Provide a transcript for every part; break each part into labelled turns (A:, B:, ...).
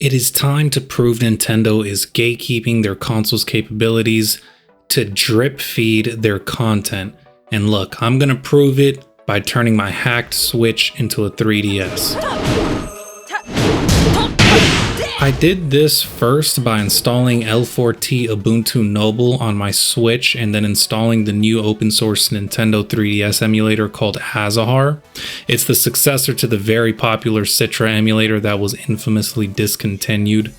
A: It is time to prove Nintendo is gatekeeping their console's capabilities to drip feed their content. And look, I'm gonna prove it by turning my hacked Switch into a 3DS. I did this first by installing L4T Ubuntu Noble on my Switch and then installing the new open source Nintendo 3DS emulator called Azahar. It's the successor to the very popular Citra emulator that was infamously discontinued.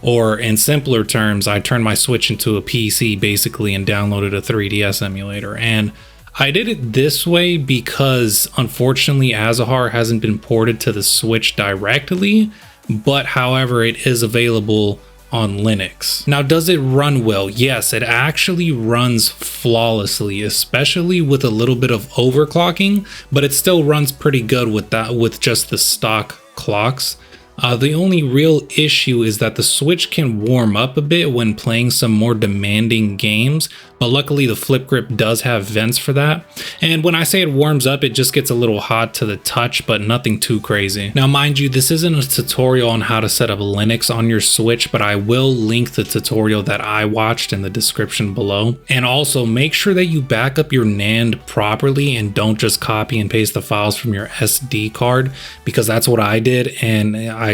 A: Or in simpler terms, I turned my Switch into a PC basically and downloaded a 3DS emulator. And I did it this way because unfortunately Azahar hasn't been ported to the Switch directly. But however, it is available on Linux. Now, does it run well? Yes, it actually runs flawlessly, especially with a little bit of overclocking, but it still runs pretty good with just the stock clocks. The only real issue is that the Switch can warm up a bit when playing some more demanding games, but luckily the flip grip does have vents for that. And when I say it warms up, it just gets a little hot to the touch, but nothing too crazy. Now, mind you, this isn't a tutorial on how to set up Linux on your Switch, but I will link the tutorial that I watched in the description below. And also make sure that you back up your NAND properly and don't just copy and paste the files from your SD card, because that's what I did, and I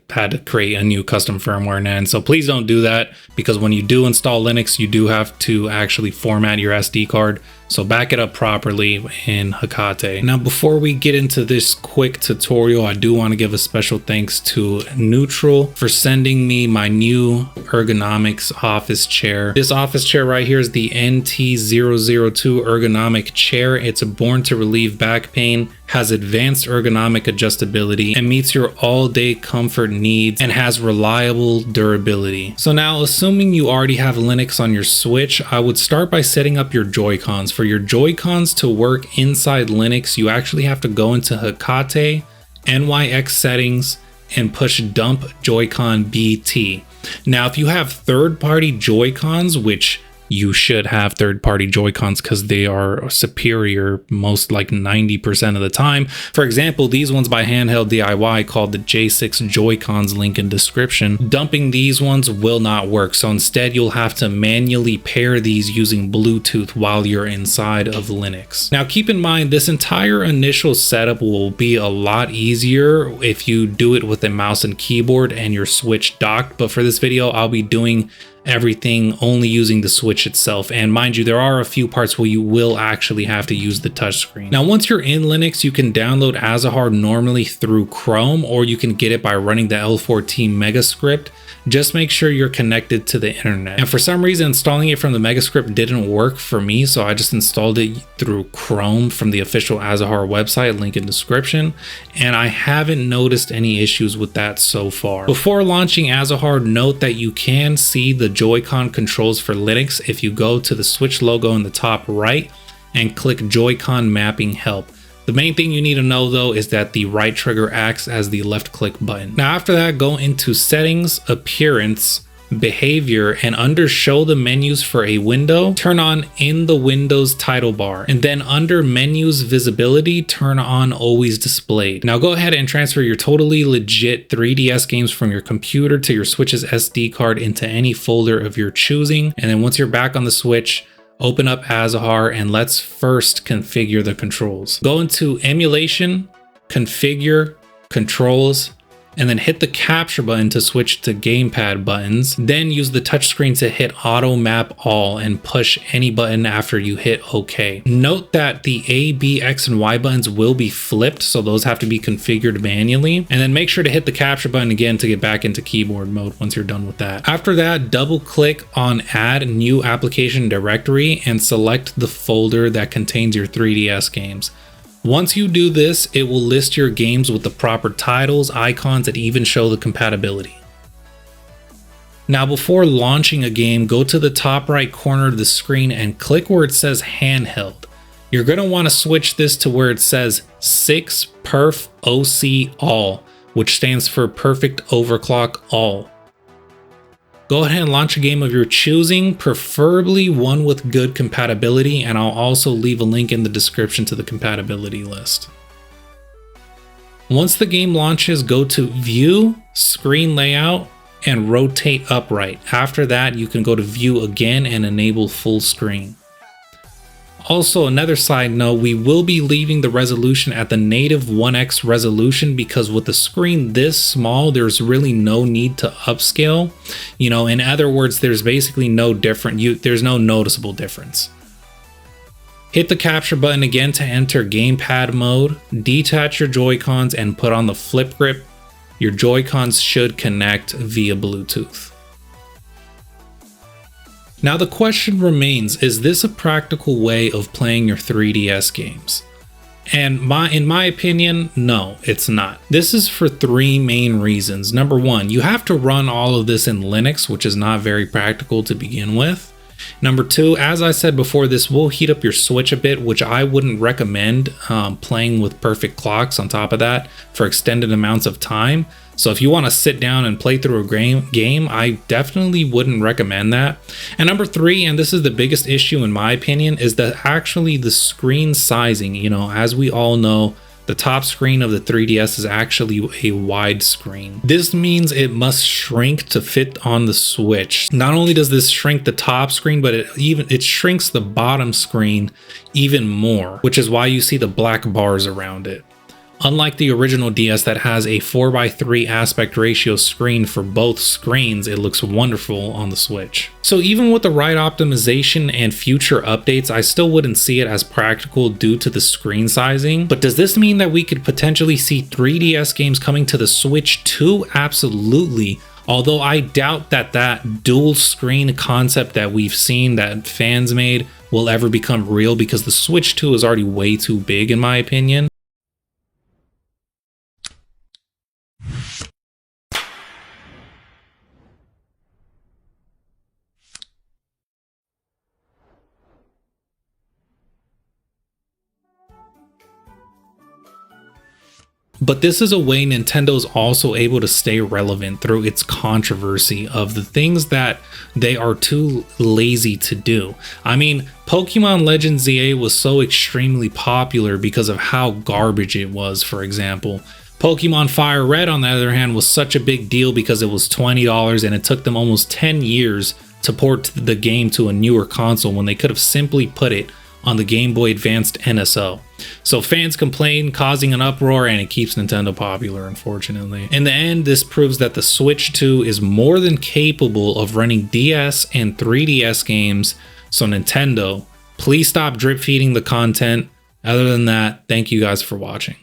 A: had to create a new custom firmware NAND. So please don't do that, because when you do install Linux, you do have to actually format your SD card. So back it up properly in Hecate. Now, before we get into this quick tutorial, I do want to give a special thanks to Newtral for sending me my new ergonomics office chair. This office chair right here is the NT002 ergonomic chair. It's born to relieve back pain, has advanced ergonomic adjustability, and meets your all-day comfort needs, and has reliable durability. So now, assuming you already have Linux on your Switch, I would start by setting up your Joy-Cons. For your Joy-Cons to work inside Linux, you actually have to go into Hecate, NYX settings, and push dump Joy-Con BT. Now, if you have third-party Joy-Cons, which you should have third-party Joy-Cons because they are superior most like 90% of the time. For example, these ones by Handheld DIY called the J6 Joy-Cons, link in description. Dumping these ones will not work, so instead you'll have to manually pair these using Bluetooth while you're inside of Linux. Now keep in mind, this entire initial setup will be a lot easier if you do it with a mouse and keyboard and your Switch docked, but for this video I'll be doing everything only using the Switch itself. And mind you, there are a few parts where you will actually have to use the touchscreen. Now, once you're in Linux, you can download Azahar normally through Chrome, or you can get it by running the L4T Megascript. Just make sure you're connected to the internet. And for some reason, installing it from the Megascript didn't work for me, so I just installed it through Chrome from the official Azahar website, link in description, and I haven't noticed any issues with that so far. Before launching Azahar, note that you can see the Joy-Con controls for Linux if you go to the Switch logo in the top right and click Joy-Con mapping help. The main thing you need to know though is that the right trigger acts as the left click button. Now after that, go into settings, appearance, behavior, and under show the menus for a window, turn on in the Windows title bar, and then under menus visibility, turn on always displayed. Now go ahead and transfer your totally legit 3DS games from your computer to your Switch's SD card into any folder of your choosing, and then once you're back on the Switch, open up Azahar and let's first configure the controls. Go into emulation, configure, controls, and then hit the capture button to switch to gamepad buttons. Then use the touchscreen to hit auto map all and push any button after you hit OK. Note that the A, B, X, and Y buttons will be flipped, so those have to be configured manually. And then make sure to hit the capture button again to get back into keyboard mode once you're done with that. After that, double click on add new application directory and select the folder that contains your 3DS games. Once you do this, it will list your games with the proper titles, icons, and even show the compatibility. Now before launching a game, go to the top right corner of the screen and click where it says handheld. You're going to want to switch this to where it says 6 Perf OC All, which stands for Perfect Overclock All. Go ahead and launch a game of your choosing, preferably one with good compatibility, and I'll also leave a link in the description to the compatibility list. Once the game launches, go to View, Screen Layout, and Rotate Upright. After that, you can go to View again and enable full screen. Also, another side note, we will be leaving the resolution at the native 1x resolution because with the screen this small, there's really no need to upscale. You know, in other words, there's basically no there's no noticeable difference. Hit the capture button again to enter gamepad mode, detach your Joy-Cons and put on the flip grip. Your Joy-Cons should connect via Bluetooth. Now the question remains, is this a practical way of playing your 3DS games? And in my opinion, no, it's not. This is for three main reasons. Number one, you have to run all of this in Linux, which is not very practical to begin with. Number two, as I said before, this will heat up your Switch a bit, which I wouldn't recommend playing with perfect clocks on top of that for extended amounts of time. So if you want to sit down and play through a game, I definitely wouldn't recommend that. And number three, and this is the biggest issue in my opinion, is that actually the screen sizing. You know, as we all know, the top screen of the 3DS is actually a wide screen. This means it must shrink to fit on the Switch. Not only does this shrink the top screen, but it shrinks the bottom screen even more, which is why you see the black bars around it. Unlike the original DS that has a 4:3 aspect ratio screen for both screens, it looks wonderful on the Switch. So even with the right optimization and future updates, I still wouldn't see it as practical due to the screen sizing. But does this mean that we could potentially see 3DS games coming to the Switch too? Absolutely. Although I doubt that dual screen concept that we've seen that fans made will ever become real, because the Switch 2 is already way too big in my opinion. But this is a way Nintendo's also able to stay relevant through its controversy of the things that they are too lazy to do. I mean, Pokemon Legends ZA was so extremely popular because of how garbage it was, for example. Pokemon Fire Red, on the other hand, was such a big deal because it was $20 and it took them almost 10 years to port the game to a newer console when they could have simply put it on the Game Boy Advanced NSO. So fans complain, causing an uproar, and it keeps Nintendo popular, unfortunately. In the end, this proves that the Switch 2 is more than capable of running DS and 3DS games. So Nintendo, please stop drip feeding the content. Other than that, thank you guys for watching.